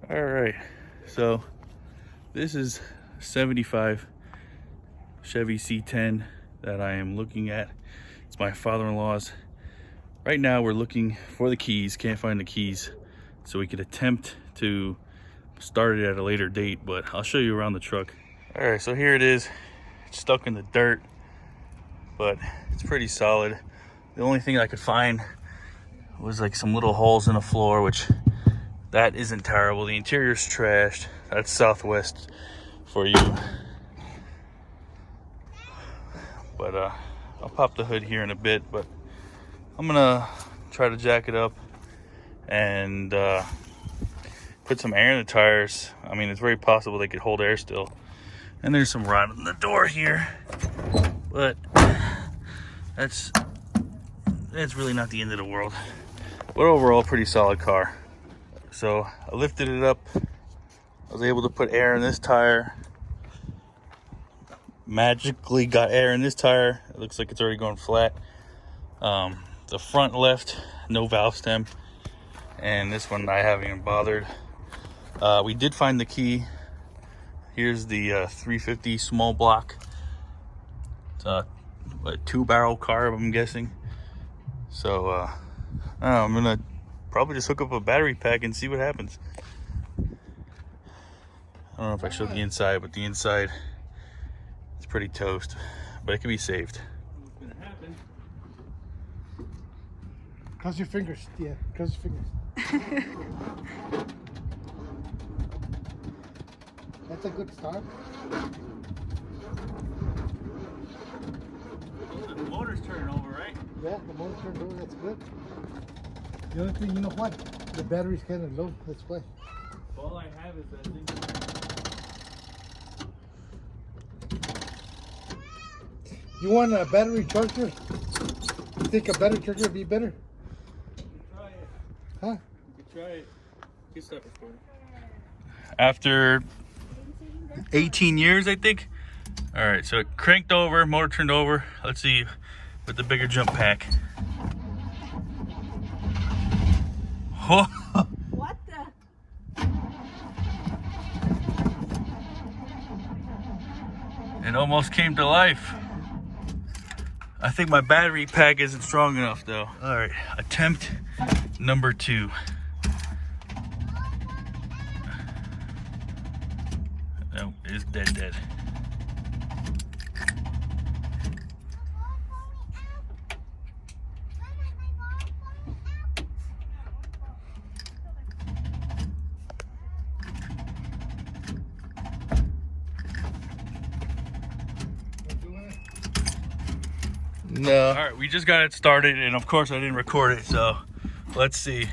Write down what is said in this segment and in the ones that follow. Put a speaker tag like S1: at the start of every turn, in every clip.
S1: All right, so this is 75 Chevy C10 that I am looking at. It's my father-in-law's. Right now we're looking for the keys, can't find the keys, so we could attempt to start it at a later date, but I'll show you around the truck. All right, so here it is. It's stuck in the dirt, but it's pretty solid. The only thing I could find was like some little holes in the floor, which that isn't terrible. The interior's trashed. That's Southwest for you. But I'll pop the hood here in a bit, but I'm gonna try to jack it up and put some air in the tires. I mean, it's very possible they could hold air still. And there's some rot in the door here, but that's really not the end of the world. But overall, pretty solid car. So I lifted it up. I was able to put air in this tire. Magically got air in this tire. It looks like it's already going flat. The front left, no valve stem. And this one I haven't even bothered. We did find the key. Here's the 350 small block. It's a 2-barrel carb, I'm guessing. So I don't know, I'm gonna probably just hook up a battery pack and see what happens. I don't know if I showed the inside, but the inside is pretty toast, but it can be saved. What's gonna happen?
S2: Cross your fingers, yeah, cross your fingers. That's a good start.
S1: Oh, the motor's turning over, right?
S2: Yeah, the motor's turned over, that's good. The only thing, you know what? The battery's kind of low, that's why.
S1: All I have is that thing.
S2: You want a battery charger? You think a battery charger would be better?
S1: You can try it.
S2: Huh?
S1: You can try it. Get stuff recording. After 18 years, I think. All right, so it cranked over, motor turned over. Let's see with the bigger jump pack. Oh.
S3: What the?
S1: It almost came to life. I think my battery pack isn't strong enough though. All right, attempt number 2. No, it's dead. No. All right, we just got it started, and of course I didn't record it, so let's see.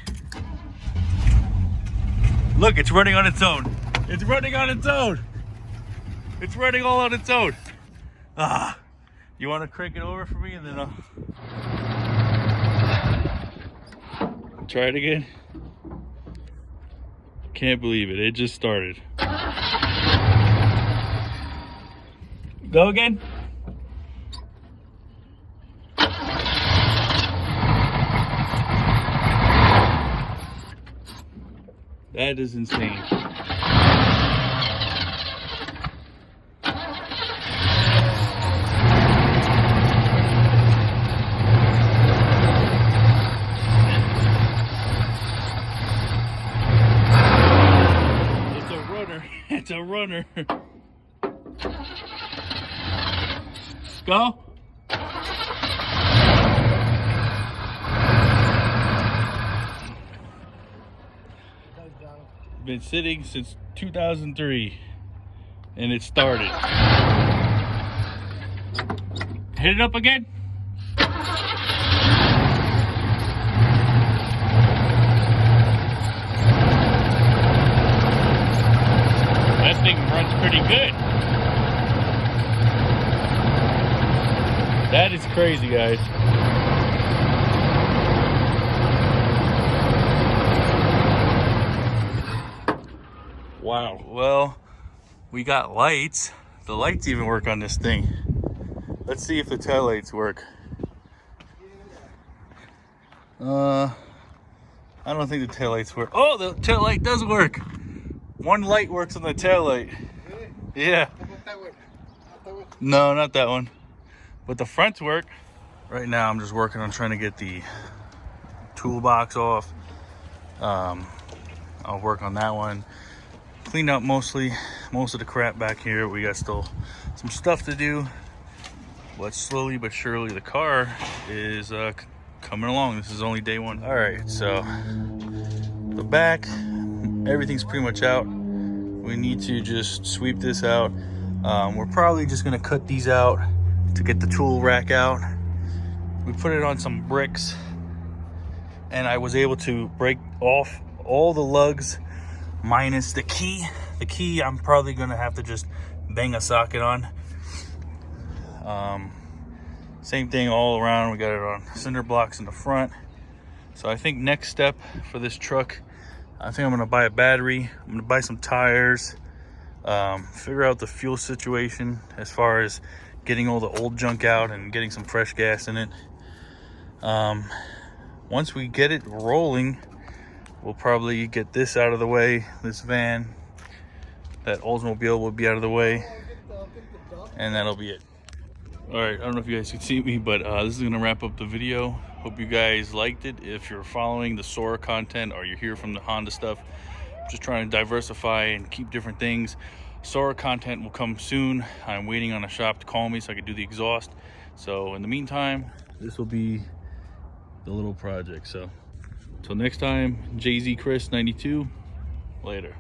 S1: Look, it's running on its own. It's running on its own. It's running all on its own. You want to crank it over for me, and then I'll try it again. Can't believe it. It just started. Go again. That is insane. It's a runner. It's a runner. Go. Been sitting since 2003 and it started. Hit it up again. That thing runs pretty good. That is crazy, guys. Wow. Well, we got lights. The lights even work on this thing. Let's see if the taillights work. I don't think the taillights work. Oh, the taillight does work. One light works on the tail light.
S2: Really?
S1: Yeah.
S2: How about that one? Not that one?
S1: No, not that one. But the fronts work. Right now I'm just working on trying to get the toolbox off. I'll work on that one. Cleaned out most of the crap back here. We got still some stuff to do. But slowly but surely the car is coming along. This is only day one. All right, so the back, everything's pretty much out. We need to just sweep this out. We're probably just gonna cut these out to get the tool rack out. We put it on some bricks and I was able to break off all the lugs minus the key. The key I'm probably gonna have to just bang a socket on. Same thing all around. We got it on cinder blocks in the front. So I think next step for this truck, I think I'm gonna buy a battery. I'm gonna buy some tires, figure out the fuel situation as far as getting all the old junk out and getting some fresh gas in it. Once we get it rolling, we'll probably get this out of the way, this van. That Oldsmobile will be out of the way, and that'll be it. All right, I don't know if you guys can see me, but this is gonna wrap up the video. Hope you guys liked it. If you're following the Sora content or you're here from the Honda stuff, just trying to diversify and keep different things. Sora content will come soon. I'm waiting on a shop to call me so I can do the exhaust. So in the meantime, this will be the little project. So until next time, JZ Chris 92, later.